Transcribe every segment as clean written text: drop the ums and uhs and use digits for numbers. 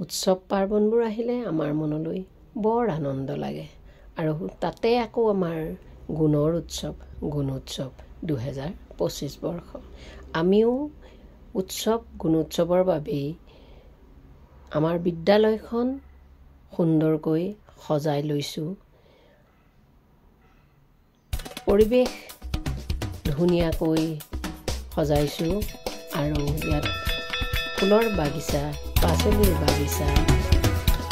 উৎসৱ পাৰ্বণবোৰ আহিলে আমাৰ মনলৈ বৰ আনন্দ লাগে আৰু তাতে আকৌ আমাৰ গুণৰ উৎসৱ গুণোৎসৱ 2025 বৰ্ষ। আমিও উৎসৱ গুণোৎসৱৰ বাবেই আমাৰ বিদ্যালয়খন সুন্দৰকৈ সজাই লৈছোঁ। পৰিৱেশ ধুনীয়াকৈ সজাইছোঁ আৰু ইয়াত ফুলৰ বাগিচা, পাচলিৰ বাগিচা,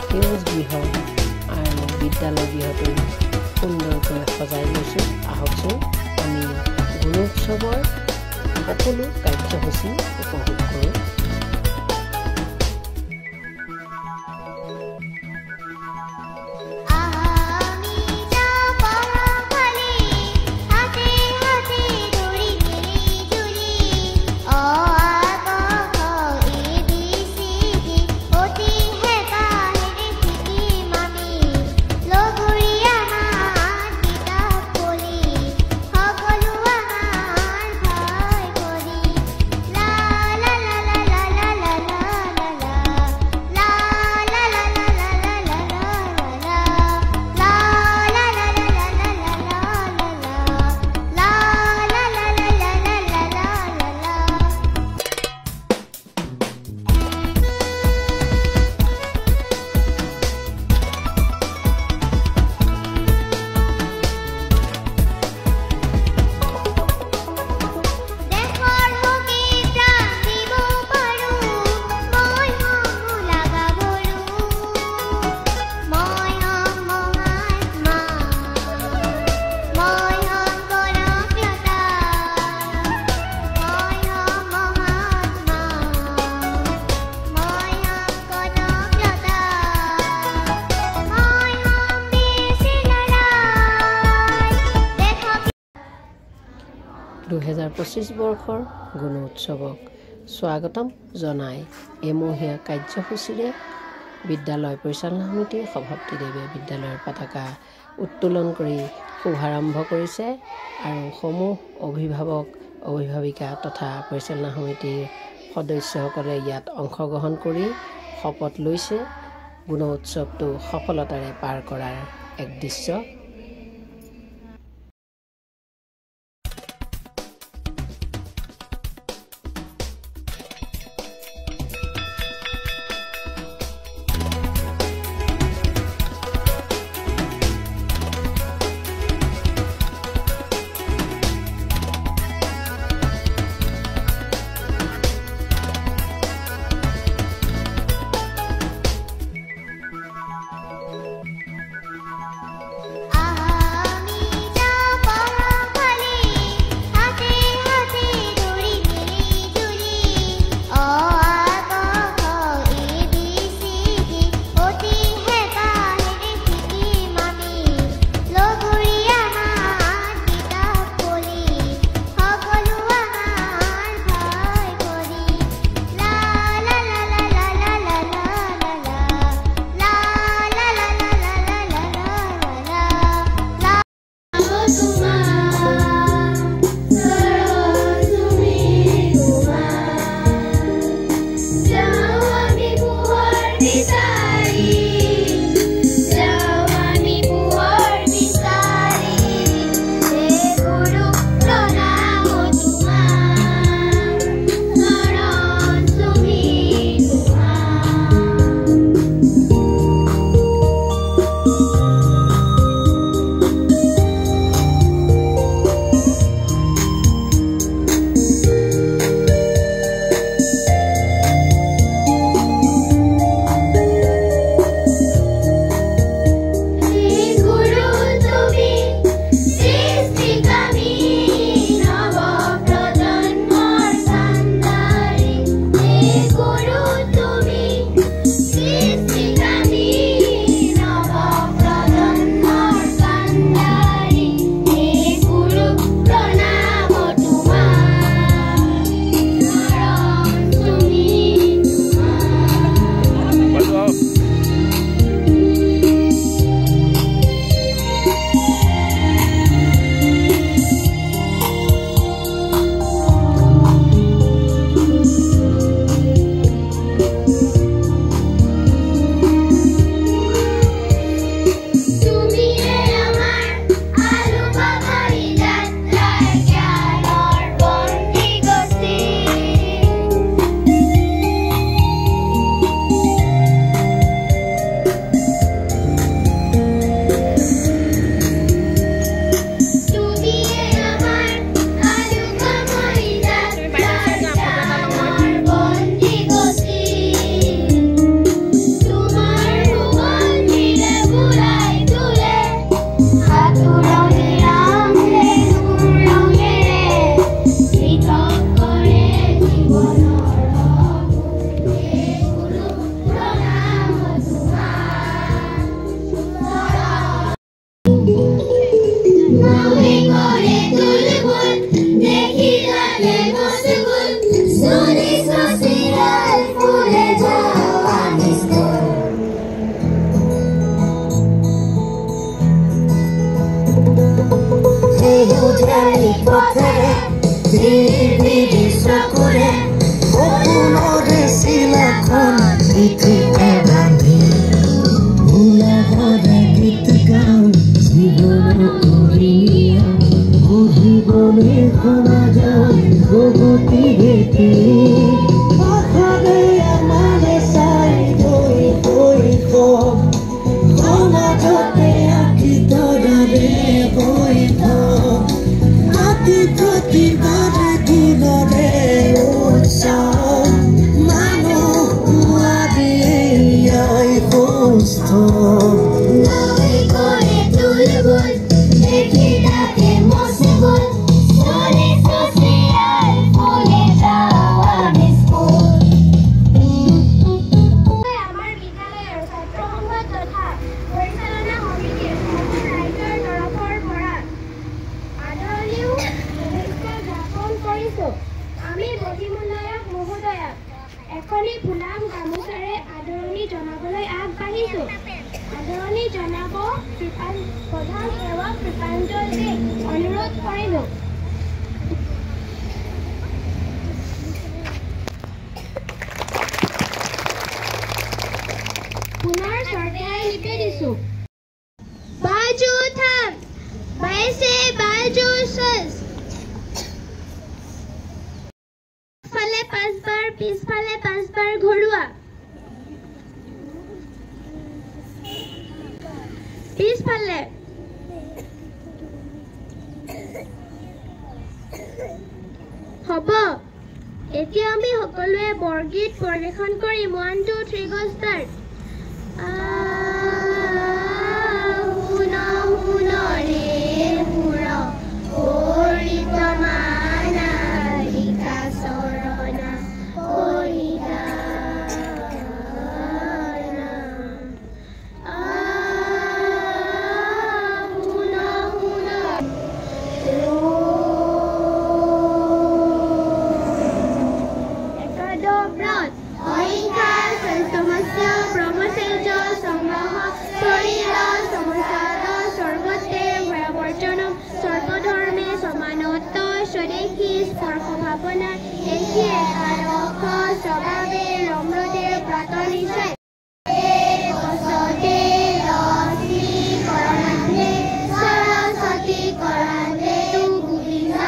সেউজ গৃহ আৰু বিদ্যালয় গৃহটো সুন্দৰকৈ সজাই লৈছোঁ। আহকচোন আমি গুণোৎসৱৰ সকলো কাৰ্যসূচী উপভোগ কৰোঁ। বৰ্ষৰ গুণোৎসৱক স্বাগতম জনাই এমহীয়া কাৰ্যসূচীৰে বিদ্যালয় পৰিচালনা সমিতিৰ সভাপতিদেৱে বিদ্যালয়ৰ পতাকা উত্তোলন কৰি শুভাৰম্ভ কৰিছে আৰু সমূহ অভিভাৱক অভিভাৱিকা তথা পৰিচালনা সমিতিৰ সদস্যসকলে ইয়াত অংশগ্ৰহণ কৰি শপত লৈছে গুণোৎসৱটো সফলতাৰে পাৰ কৰাৰ এক দৃশ্য। খেলি পথেৰে টিভি চকুৰে সপোনৰে চিলাখন পিঠিতে বান্ধি উলাহৰে গীত গাওঁ জীৱনৰ কৰিয়া বুজিবলৈ সমাজৰ গগতি ভেটি আশাৰে আমাৰে চাই গৈ গৈ সমাজতে আঁকি তৰাৰে গৈ মাটি প্ৰতিবাৰে দিনৰে উৎসৱ মানুহ আদিয়াই সুস্থ আমি বজিমূলয়ক মহোদয়ক এখনি ফুলাম গামোচাৰে আদৰণি জনাবলৈ আগবাঢ়িছোঁ। আদৰণি জনাব প্ৰধান সেৱক কৃপাঞ্জল দে অনুৰোধ কৰিলোঁ। পুনৰ চৰকাৰে নিবেদিছোঁ। বাজু থাম বাইছে বাজু সস ফালে 5 বাৰ পিছফালে 5 বাৰ ঘৰুৱা পিছফালে হ'ব। এতিয়া আমি সকলোৱে বৰগীত পৰিৱেশন কৰিম। 1 2 3 go start। সৰ্বধৰ্মে সমানত্ব স্বদেশী স্পৰ্শভাবনা একে আদৰ্শ স্বভাবে নম্ৰতে ব্ৰত নিশ্চয় সৰস্বতী কৰন্দে গোবিন্দ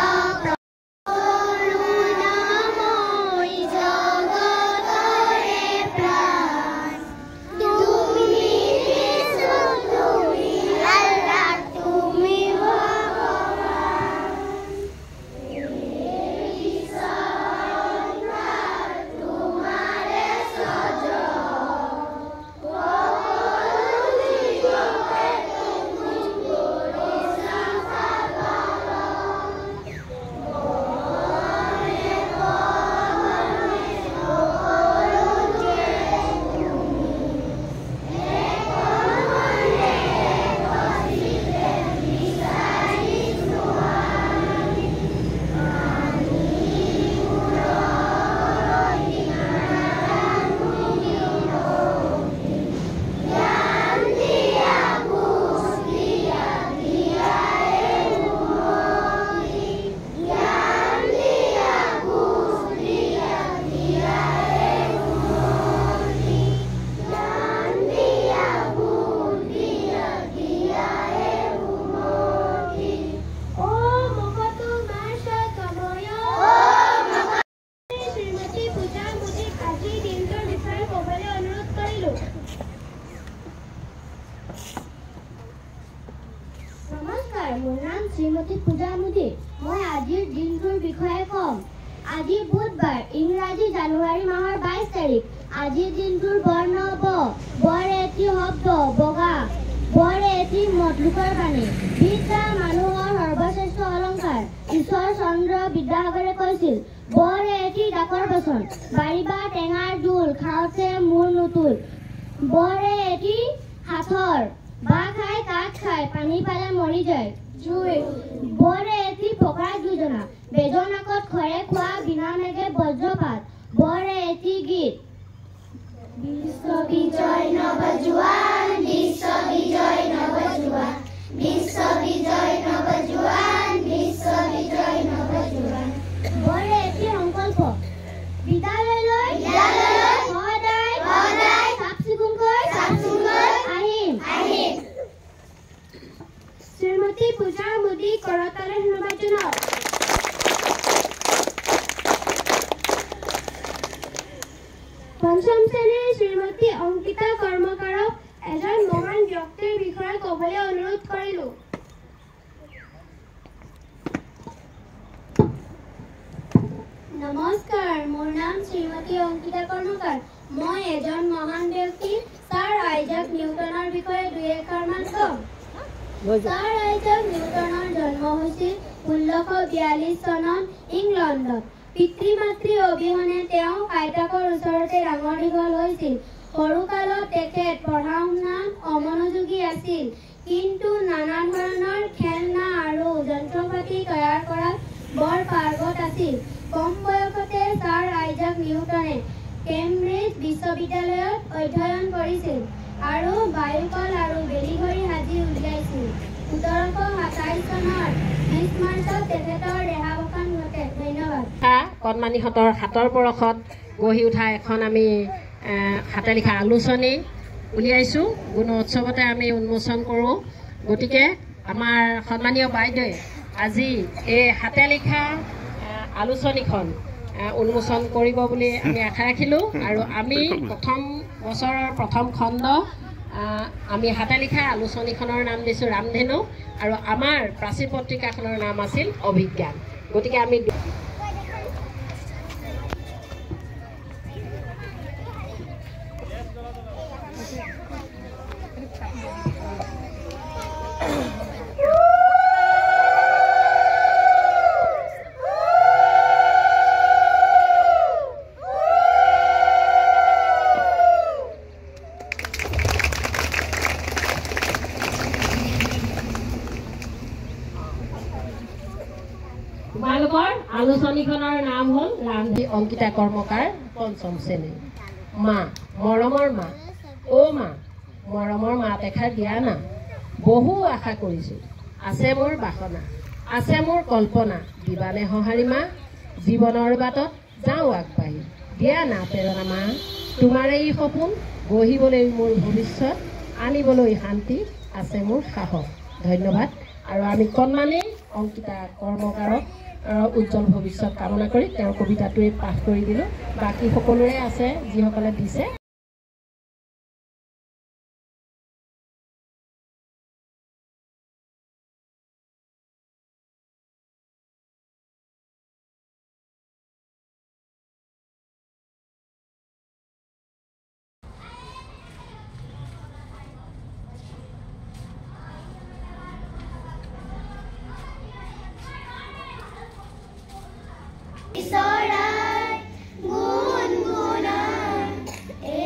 মোৰ নাম শ্ৰীমতী পূজা মুদী। মই আজিৰ দিনটোৰ বিষয়ে কম। আজি বুধবাৰ, ইংৰাজী জানুৱাৰী মাহৰ 22 তাৰিখ। আজিৰ দিনটোৰ বৰ্ণ ব, বৰ এটি শব্দ বগা, বৰ এটি মতলুকৰ বাণী। বিদ্যা মানুহৰ সৰ্বশ্ৰেষ্ঠ অলংকাৰ। ঈশ্বৰ চন্দ্ৰ বিদ্যাসাগৰে কৈছিল, বৰ এটি ডাকৰ বচন, বাৰিবা টেঙাৰ জোল, খাওঁতে মূৰ নুতুল। বৰ এটি হাতৰ, বা খাই কাঠ খাই, পানী পালে মৰি যায়। জুই বৰ এটি পকা যোজনা, বেদনাকত খৰে খোৱা, বিনা মেঘে বজ্ৰপাত। বৰ এটি গীত, বিশ্ব বিজয় নৱজোৱান, বিশ্ব বিজয় নৱজোৱান, বিশ্ব বিজয় নৱজোৱান, বিশ্ব মই শ্ৰীমতী অংকিতা কৰ্মকাৰক এজন মহান ব্যক্তিৰ বিষয়ে ক'বলৈ অনুৰোধ কৰিলোঁ। নমস্কাৰ, মোৰ নাম শ্ৰীমতী অংকিতা কৰ্মকাৰ। মই এজন মহান ব্যক্তি ছাৰ আইজাক নিউটনৰ বিষয়ে দুই এষাৰমান ক'ম। ছাৰ আইজাক নিউটনৰ জন্ম হৈছিল 1642 চনত ইংলণ্ডত। পিতৃ মাতৃ অবিহনে তেওঁ আইতাকৰ ওচৰতে ডাঙৰ দীঘল হৈছিল। সৰুকালত তেখেত পঢ়া শুনাত অমনোযোগী আছিল, কিন্তু নানা ধৰণৰ খেলনা আৰু যন্ত্ৰপাতি তৈয়াৰ কৰাত বৰ পাৰ্গত আছিল। কম বয়সতে ছাৰ আইজাক নিউটনে কেম্ব্ৰিজ বিশ্ববিদ্যালয়ত অধ্যয়ন কৰিছিল আৰু বায়ুকল আৰু বেলিঘড়ী সাজি উলিয়াইছিল। 1727 চনৰ 20 মাৰ্চত তেখেতৰ দেহাৱসান ঘটে। ধন্যবাদ। কণমানিহঁতৰ হাতৰ বৰষত গঢ়ি উঠা এখন আমি হাতে লিখা আলোচনী উলিয়াইছোঁ। গুণোৎসৱতে আমি উন্মোচন কৰোঁ। গতিকে আমাৰ সন্মানীয় বাইদেৱে আজি এই হাতে লিখা আলোচনীখন উন্মোচন কৰিব বুলি আমি আশা ৰাখিলোঁ। আৰু আমি প্ৰথম বছৰৰ প্ৰথম খণ্ড আমি হাতে লিখা আলোচনীখনৰ নাম দিছোঁ ৰামধেনু, আৰু আমাৰ প্ৰাচীন পত্ৰিকাখনৰ নাম আছিল অভিজ্ঞান। গতিকে আমি তোমালোকৰ আলোচনীখনৰ নাম হ'ল ৰামধেনু। অংকিতা কৰ্মকাৰ, পঞ্চম শ্ৰেণী। মা, মৰমৰ মা, অ' মা, মৰমৰ মাত এষাৰ দিয়া না। বহু আশা কৰিছোঁ, আছে মোৰ বাসনা, আছে মোৰ কল্পনা, দিবানে সঁহাৰি মা, জীৱনৰ বাটত যাওঁ আগবাঢ়ি। দিয়া না প্ৰেৰণা মা, তোমাৰে এই সপোন, গঢ়িবলৈ মোৰ ভৱিষ্যত, আনিবলৈ শান্তি, আছে মোৰ সাহস। ধন্যবাদ। আৰু আমি কণমানি অংকিতা কৰ্মকাৰক উজ্জ্বল ভৱিষ্যত কামনা কৰি তেওঁৰ কবিতাটোৱে পাঠ কৰি দিলোঁ। বাকী সকলোৰে আছে যিসকলে দিছে। ঈশ্বৰাই গুণ গুণাই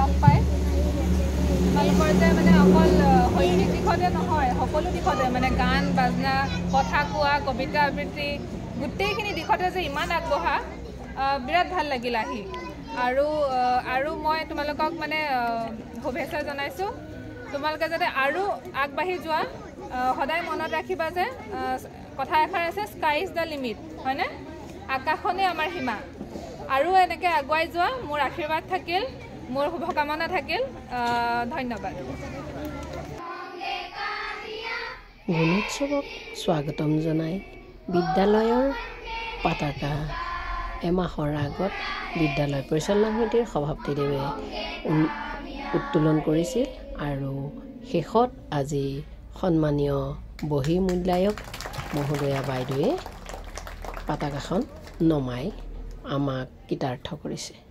লগ পায় তোমালোকৰ যে মানে অকল শৈক্ষিক দিশতে নহয় সকলো দিশতে মানে গান বাজনা কথা কোৱা কবিতা আবৃত্তি গোটেইখিনি দিশতে যে ইমান আগবঢ়া বিৰাট ভাল লাগিল আহি আৰু মই তোমালোকক মানে শুভেচ্ছা জনাইছোঁ তোমালোকে যাতে আৰু আগবাঢ়ি যোৱা সদায় মনত ৰাখিবা যে কথা এষাৰ আছে স্কাই ইজ দ্য লিমিট হয়নে আকাশনে আমাৰ সীমা আৰু এনেকৈ আগুৱাই যোৱা মোৰ আশীৰ্বাদ থাকিল মোৰ শুভকামনা থাকিল ধন্যবাদ গুণোৎসৱক স্বাগতম জনাই বিদ্যালয়ৰ পতাকা এমাহৰ আগত বিদ্যালয় পৰিচালনা সমিতিৰ সভাপতিদেৱে উত্তোলন কৰিছিল আৰু শেষত আজি সন্মানীয় বহিৰ্মূল্যায়ক মহোদয়া বাইদেৱে পতাকাখন নমাই আমাক কৃতাৰ্থ কৰিছে